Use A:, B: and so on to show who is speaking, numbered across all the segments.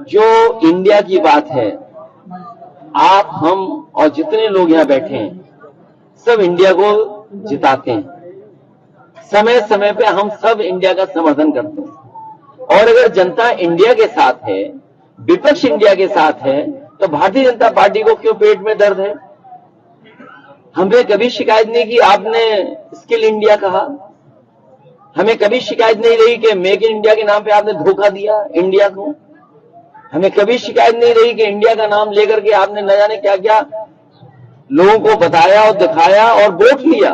A: जो इंडिया की बात है, आप, हम और जितने लोग यहां बैठे हैं, सब इंडिया को जिताते हैं। समय समय पे हम सब इंडिया का समर्थन करते हैं। और अगर जनता इंडिया के साथ है, विपक्ष इंडिया के साथ है, तो भारतीय जनता पार्टी को क्यों पेट में दर्द है? हमने कभी शिकायत नहीं की आपने स्किल इंडिया कहा, हमें कभी शिकायत नहीं रही कि मेक इन इंडिया के नाम पे आपने धोखा दिया इंडिया को, हमें कभी शिकायत नहीं रही कि इंडिया का नाम लेकर के आपने न जाने क्या क्या लोगों को बताया और दिखाया और वोट लिया।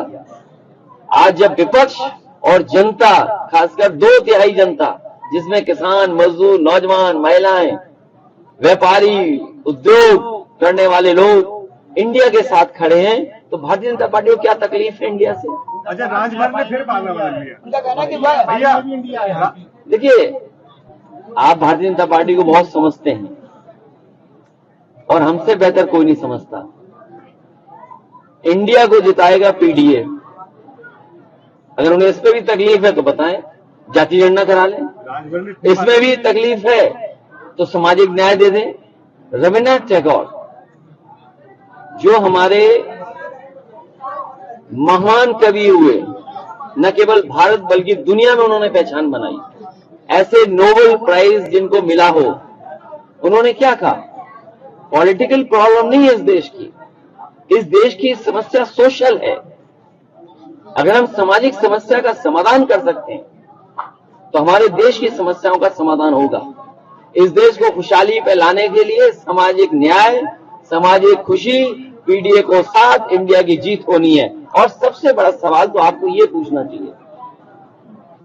A: आज जब विपक्ष और जनता, खासकर 2/3 जनता, जिसमें किसान, मजदूर, नौजवान, महिलाएं, व्यापारी, उद्योग करने वाले लोग इंडिया के साथ खड़े हैं, तो भारतीय जनता पार्टी को क्या तकलीफ है इंडिया से?
B: अच्छा, राजभर में फिर पाला बदल लिया।
A: देखिए, आप भारतीय जनता पार्टी को बहुत समझते हैं और हमसे बेहतर कोई नहीं समझता। इंडिया को जिताएगा पीडीए। अगर उन्हें इस पे भी तकलीफ है तो बताएं, जाति जनगणना करा लें। इसमें भी तकलीफ है तो सामाजिक न्याय दे दें। रविन्द्रनाथ टैगोर, जो हमारे महान कवि हुए, न केवल भारत बल्कि दुनिया में उन्होंने पहचान बनाई, ऐसे नोबेल प्राइज जिनको मिला हो, उन्होंने क्या कहा? पॉलिटिकल प्रॉब्लम नहीं है इस देश की समस्या सोशल है। अगर हम सामाजिक समस्या का समाधान कर सकते हैं तो हमारे देश की समस्याओं का समाधान होगा। इस देश को खुशहाली पे लाने के लिए सामाजिक न्याय, सामाजिक खुशी, पीडीए को साथ इंडिया की जीत होनी है। और सबसे बड़ा सवाल तो आपको ये पूछना चाहिए,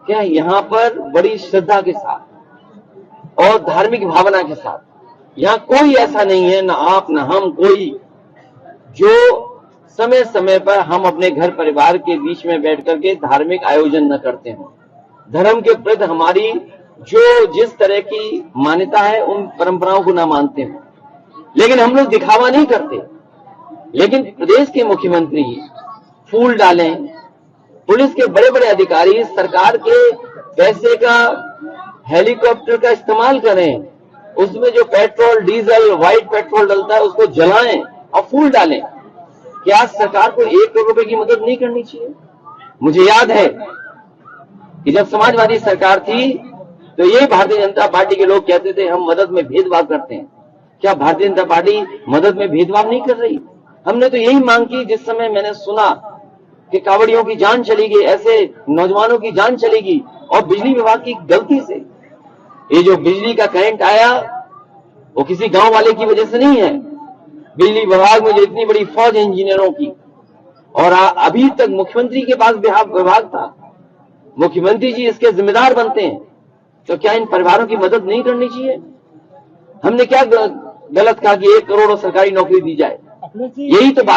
A: क्या यहां पर बड़ी श्रद्धा के साथ और धार्मिक भावना के साथ, यहां कोई ऐसा नहीं है, ना आप ना हम, कोई जो समय समय पर हम अपने घर परिवार के बीच में बैठ करके धार्मिक आयोजन न करते हो। धर्म के प्रति हमारी जो जिस तरह की मान्यता है उन परंपराओं को ना मानते हो, लेकिन हम लोग दिखावा नहीं करते। लेकिन प्रदेश के मुख्यमंत्री फूल डालें, पुलिस के बड़े बड़े अधिकारी सरकार के पैसे का हेलीकॉप्टर का इस्तेमाल करें, उसमें जो पेट्रोल, डीजल, व्हाइट पेट्रोल डलता है उसको जलाएं और फूल डालें। क्या सरकार को 1 करोड़ रुपए की मदद नहीं करनी चाहिए? मुझे याद है कि जब समाजवादी सरकार थी तो ये भारतीय जनता पार्टी के लोग कहते थे हम मदद में भेदभाव करते हैं। क्या भारतीय जनता पार्टी मदद में भेदभाव नहीं कर रही? हमने तो यही मांग की, जिस समय मैंने सुना कि कांवड़ियों की जान चली गई, ऐसे नौजवानों की जान चली गई, और बिजली विभाग की गलती से ये जो बिजली का करंट आया वो किसी गांव वाले की वजह से नहीं है। बिजली विभाग में जो इतनी बड़ी फौज है इंजीनियरों की, और अभी तक मुख्यमंत्री के पास विभाग था, मुख्यमंत्री जी इसके जिम्मेदार बनते हैं, तो क्या इन परिवारों की मदद नहीं करनी चाहिए? हमने क्या गलत कहा कि 1 करोड़ सरकारी नौकरी दी जाए? यही तो बात